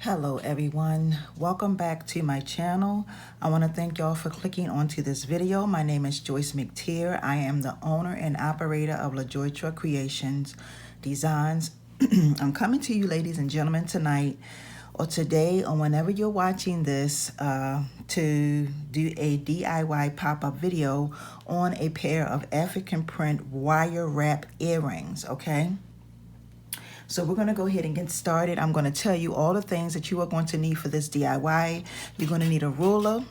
Hello everyone, welcome back to my channel. I want to thank y'all for clicking onto this video. My name is Joyce McTeer. I am the owner and operator of LaJoytra Creations Designs. I'm coming to you ladies and gentlemen tonight or today or whenever you're watching this to do a DIY pop-up video on a pair of African print wire wrap earrings, okay? So we're going to go ahead and get started. I'm going to tell you all the things that you are going to need for this DIY. You're going to need a ruler.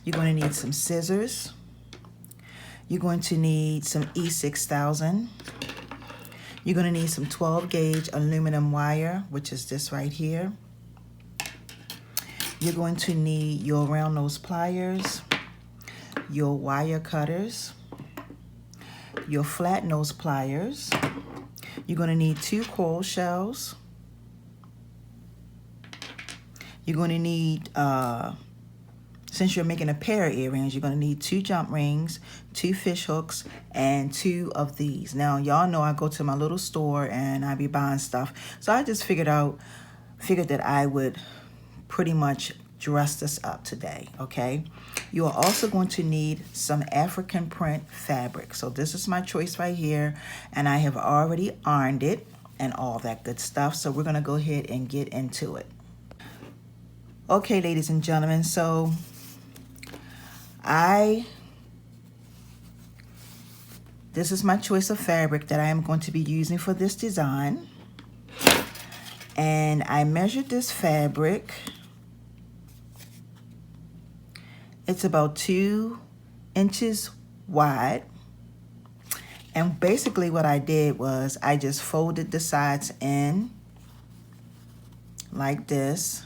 You're going to need some scissors. You're going to need some E6000. You're going to need some 12 gauge aluminum wire, which is this right here. You're going to need your round nose pliers, your wire cutters, your flat nose pliers. You're going to need 2 coral shells. You're going to need, since you're making a pair of earrings, you're going to need 2 jump rings, 2 fish hooks, and 2 of these. Now, y'all know I go to my little store and I be buying stuff. So I just figured that I would pretty much dress this up today, okay? You are also going to need some African print fabric. So this is my choice right here, and I have already ironed it and all that good stuff. So we're gonna go ahead and get into it. Okay, ladies and gentlemen, so this is my choice of fabric that I am going to be using for this design. And I measured this fabric. It's about 2 inches wide. And basically what I did was I just folded the sides in like this.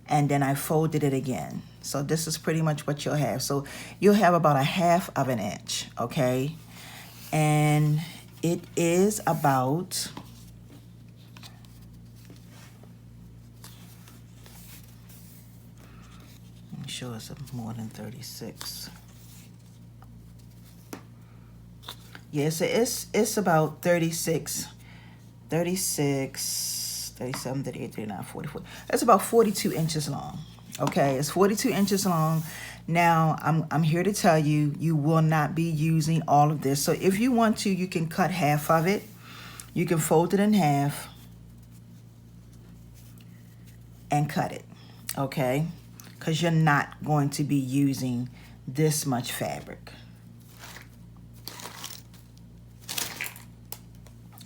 And then I folded it again. So this is pretty much what you'll have. So you'll have about 1/2 of an inch, okay? And it is about sure it's more than 36. Yes, it's about 36, 37, 38, 39, 44. That's about 42 inches long. Okay, it's 42 inches long. Now, I'm here to tell you, you will not be using all of this. So if you want to, you can cut half of it. You can fold it in half and cut it, okay? Because you're not going to be using this much fabric.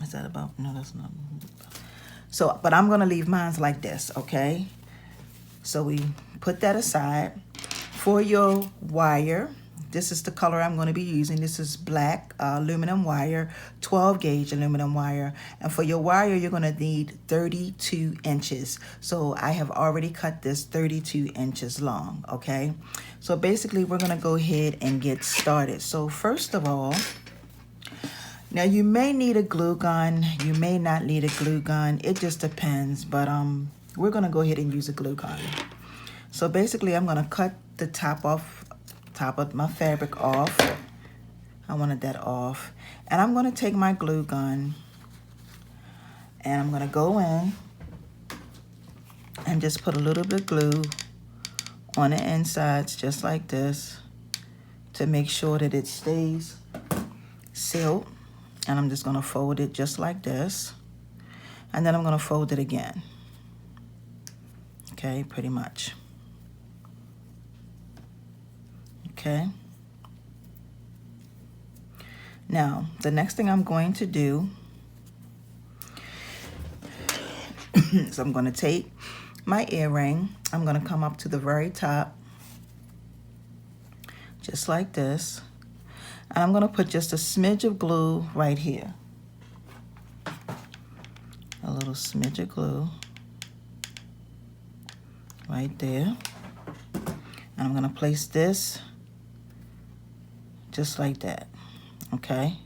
Is that about? No, that's not. So, but I'm going to leave mine like this, okay? So we put that aside. For your wire, this is the color I'm going to be using. This is black aluminum wire, 12 gauge aluminum wire. And for your wire, you're going to need 32 inches. So I have already cut this 32 inches long, okay? So basically, we're going to go ahead and get started. So first of all, now you may need a glue gun. You may not need a glue gun. It just depends. But we're going to go ahead and use a glue gun. So basically, I'm going to cut the top of my fabric off. I wanted that off. And I'm going to take my glue gun and I'm going to go in and just put a little bit of glue on the insides just like this to make sure that it stays sealed. And I'm just going to fold it just like this. And then I'm going to fold it again. Okay, pretty much. Okay. Now, the next thing I'm going to do is I'm going to take my earring. I'm going to come up to the very top, just like this. And I'm going to put just a smidge of glue right here. A little smidge of glue right there. And I'm going to place this just like that, okay?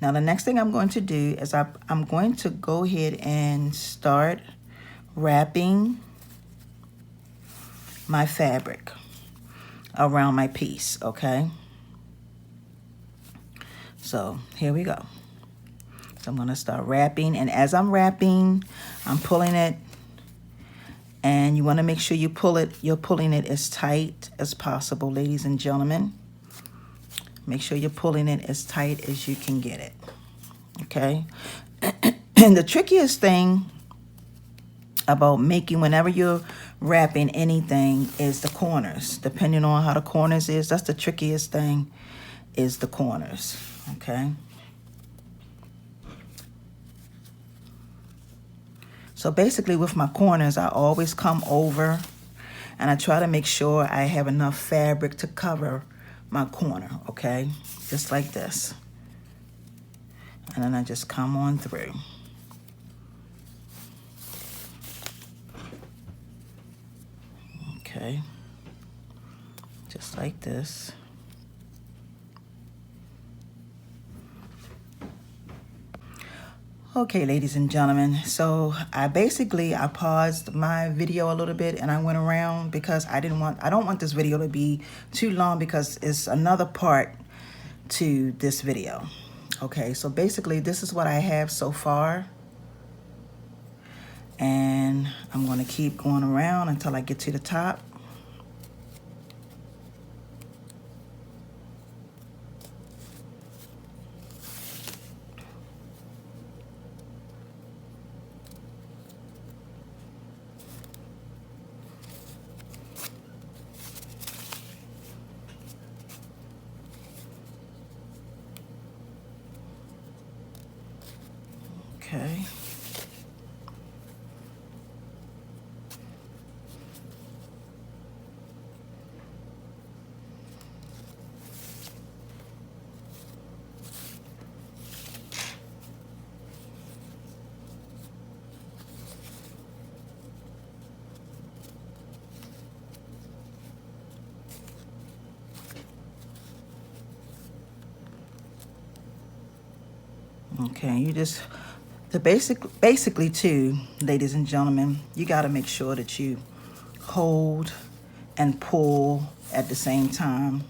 Now the next thing I'm going to do is I'm going to go ahead and start wrapping my fabric around my piece, okay? So here we go. So I'm gonna start wrapping, and as I'm wrapping, I'm pulling it, and you wanna make sure you're pulling it as tight as possible, ladies and gentlemen. Make sure you're pulling it as tight as you can get it, okay? And the trickiest thing about making, whenever you're wrapping anything, is the corners. Depending on how the corners is, that's the trickiest thing, is the corners, okay? So basically with my corners, I always come over and I try to make sure I have enough fabric to cover my corner, okay? Just like this. And then I just come on through. Okay. Just like this. Okay, ladies and gentlemen, so I paused my video a little bit and I went around because I don't want this video to be too long, because it's another part to this video. Okay, so basically this is what I have so far, and I'm going to keep going around until I get to the top. Okay. Okay, you just, basically too, ladies and gentlemen, you got to make sure that you hold and pull at the same time,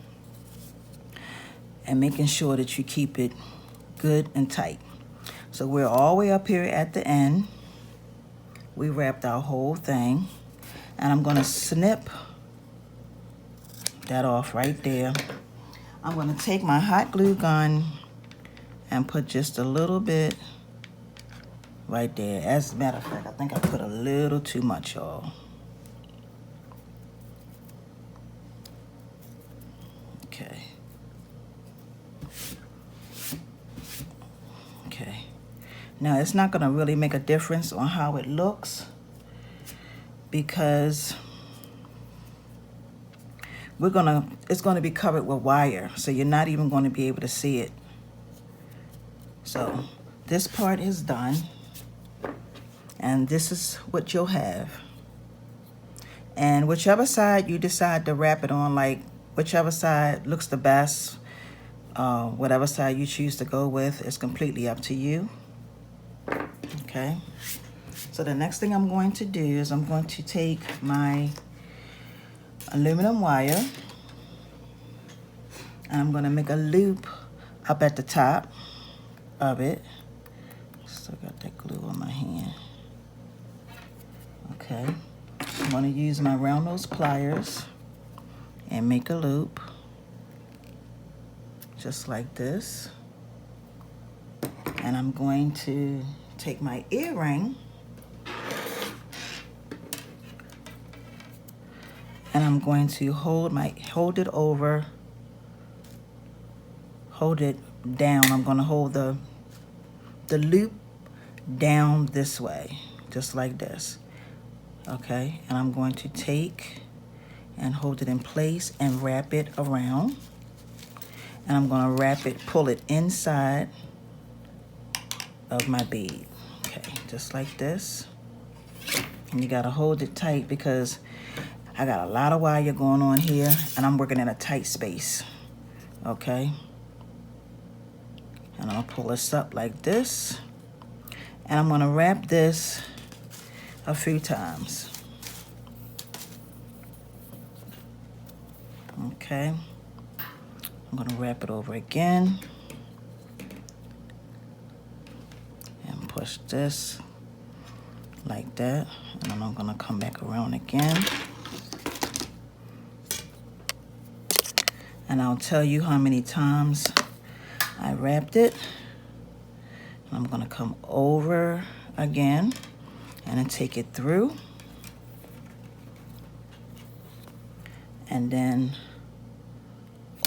and making sure that you keep it good and tight. So we're all the way up here at the end. We wrapped our whole thing, and I'm gonna snip that off right there. I'm gonna take my hot glue gun and put just a little bit right there. As a matter of fact, I think I put a little too much, y'all. Okay. Okay. Now, it's not gonna really make a difference on how it looks, because it's gonna be covered with wire, so you're not even gonna be able to see it. So this part is done, and this is what you'll have. And whichever side you decide to wrap it on, like whichever side looks the best, whatever side you choose to go with, is completely up to you. Okay, so the next thing I'm going to do is I'm going to take my aluminum wire, and I'm going to make a loop up at the top of it. Still got that glue on my hand. Okay, I'm going to use my round nose pliers and make a loop just like this. And I'm going to take my earring and I'm going to hold it down. I'm going to hold the loop down this way, just like this. Okay, and I'm going to take and hold it in place and wrap it around. And I'm going to pull it inside of my bead. Okay, just like this. And you got to hold it tight, because I got a lot of wire going on here and I'm working in a tight space. Okay, and I'll pull this up like this, and I'm going to wrap this a few times. Okay, I'm going to wrap it over again. push this like that, and then I'm gonna come back around again. And I'll tell you how many times I wrapped it. I'm gonna come over again and then take it through. And then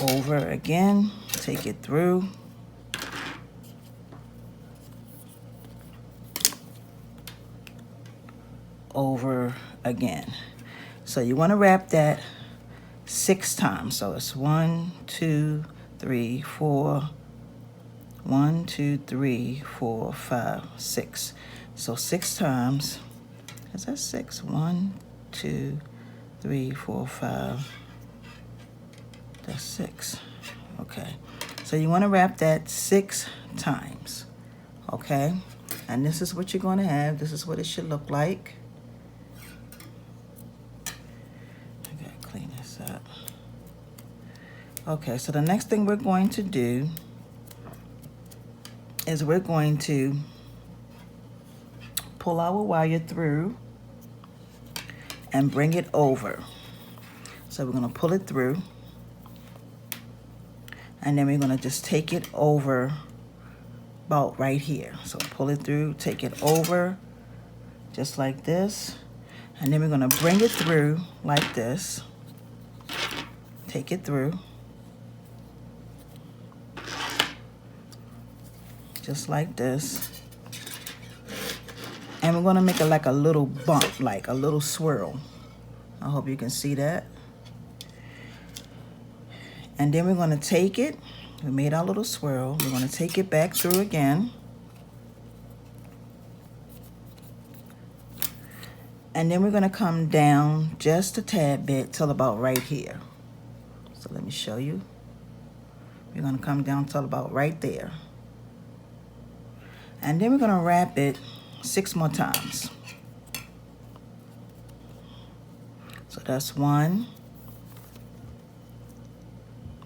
over again, take it through. Over again. So you want to wrap that 6 times. So it's 1, 2, 3, 4. 1, 2, 3, 4, 5, 6. So 6 times. Is that 6? 1, 2, 3, 4, 5. That's 6. Okay. So you want to wrap that 6 times. Okay. And this is what you're going to have. This is what it should look like. I gotta clean this up. Okay. So the next thing we're going to do is we're going to pull our wire through and bring it over. So we're going to pull it through, and then we're going to just take it over about right here. So pull it through, take it over just like this, and then we're going to bring it through like this. Take it through just like this, and we're going to make it like a little bump, like a little swirl. I hope you can see that. And then we're going to take it, we made our little swirl, we're going to take it back through again, and then we're going to come down just a tad bit till about right here. So let me show you. We're going to come down till about right there. And then we're going to wrap it 6 more times. So that's 1,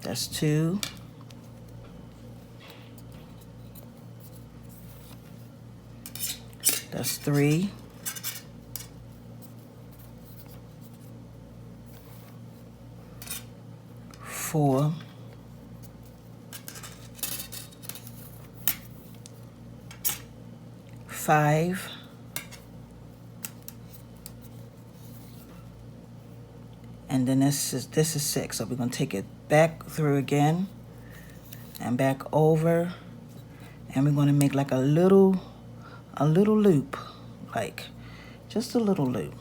that's 2, that's 3, 4, 5, and then this is 6. So we're going to take it back through again and back over, and we're going to make like a little loop, like just a little loop.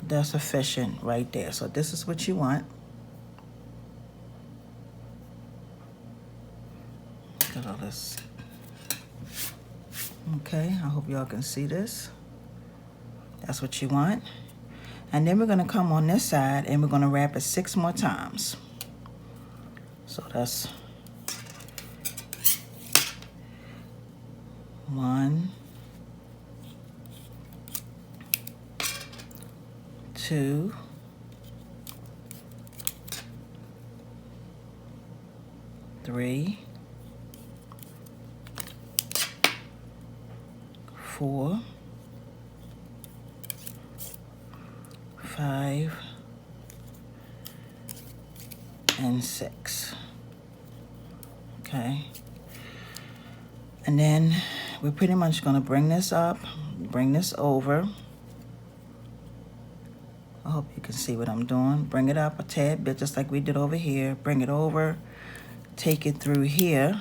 That's sufficient right there. So this is what you want. Look at all this. Okay, I hope y'all can see this. That's what you want. And then we're going to come on this side and we're going to wrap it 6 more times. So that's 1, 2, 3, 4, 5, and 6. Okay. And then we're pretty much going to bring this up, bring this over. I hope you can see what I'm doing. Bring it up a tad bit, just like we did over here. Bring it over, take it through here,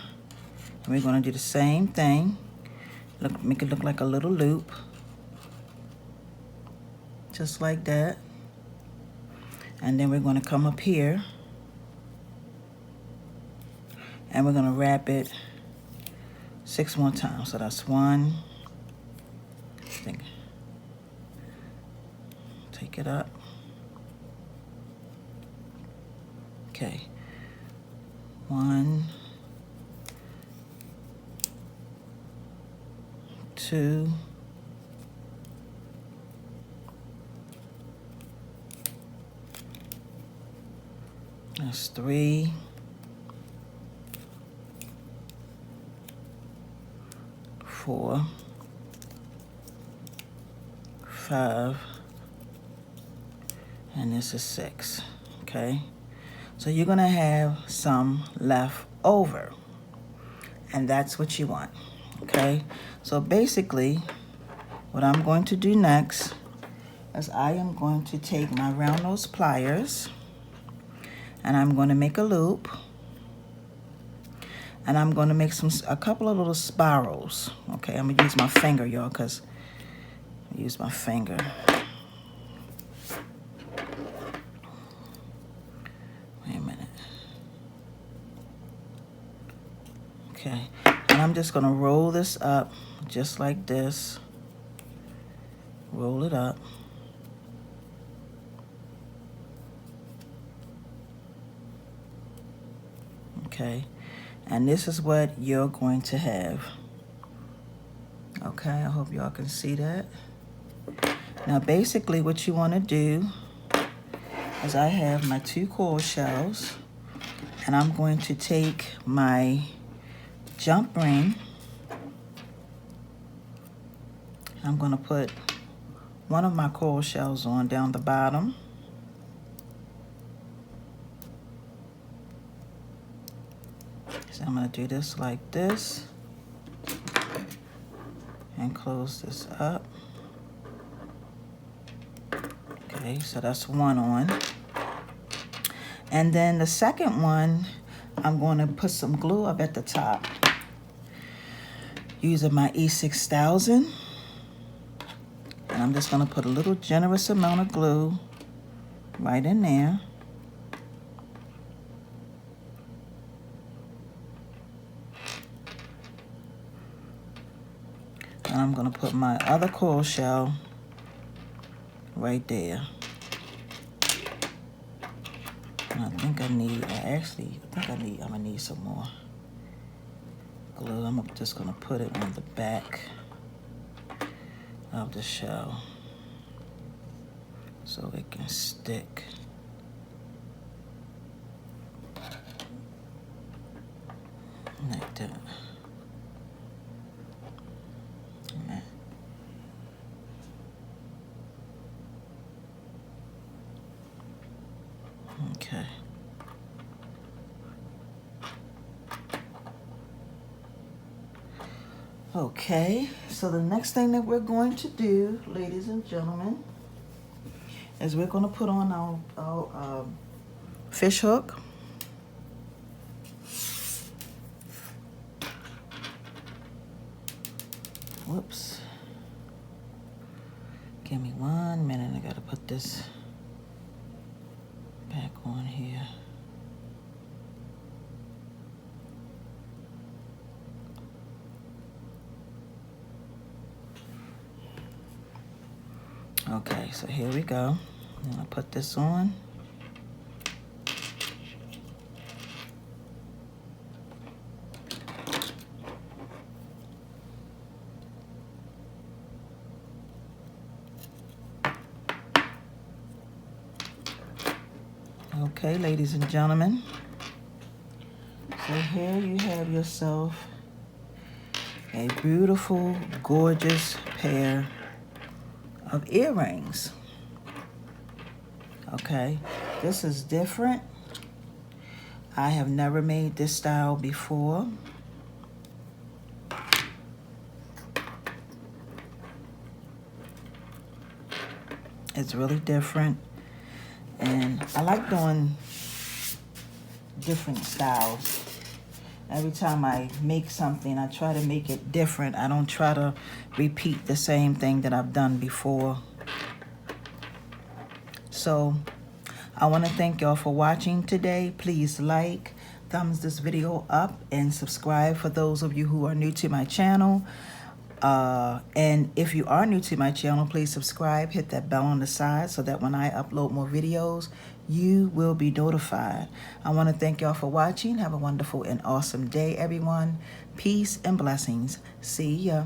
and we're going to do the same thing. Look, make it look like a little loop, just like that. And then we're going to come up here, and we're going to wrap it 6 more times. So that's 1. Take it up. Okay. 1, 2, 3, 4, 5, and this is 6, okay? So you're gonna have some left over, and that's what you want, okay? So basically, what I'm going to do next is I am going to take my round nose pliers, and I'm going to make a loop, and I'm going to make a couple of little spirals, okay? I'm gonna use my finger, y'all, because I use my finger. Wait a minute. Okay, and I'm just gonna roll this up just like this. Roll it up. Okay, and this is what you're going to have. Okay, I hope y'all can see that. Now basically what you want to do is I have my 2 coral shells, and I'm going to take my jump ring. I'm going to put one of my coral shells on down the bottom. So I'm going to do this like this and close this up. Okay, so that's one on. And then the second one, I'm going to put some glue up at the top using my E6000. And I'm just going to put a little generous amount of glue right in there. And I'm going to put my other coral shell right there. And I think I need, I'm going to need some more glue. I'm just going to put it on the back of the shell so it can stick. Like that. Okay. Okay, so the next thing that we're going to do, ladies and gentlemen, is we're going to put on our fish hook. Whoops. Give me 1 minute. I got to put this back on here. Okay, so here we go. I'm gonna put this on. Okay, ladies and gentlemen. So here you have yourself a beautiful, gorgeous pair of earrings. Okay, this is different. I have never made this style before. It's really different, and I like doing different styles. Every time I make something, I try to make it different. I don't try to repeat the same thing that I've done before. So I want to thank y'all for watching today. Please like, thumbs this video up, and subscribe for those of you who are new to my channel. And if you are new to my channel, please subscribe, hit that bell on the side so that when I upload more videos, you will be notified. I want to thank y'all for watching. Have a wonderful and awesome day, everyone. Peace and blessings. See ya.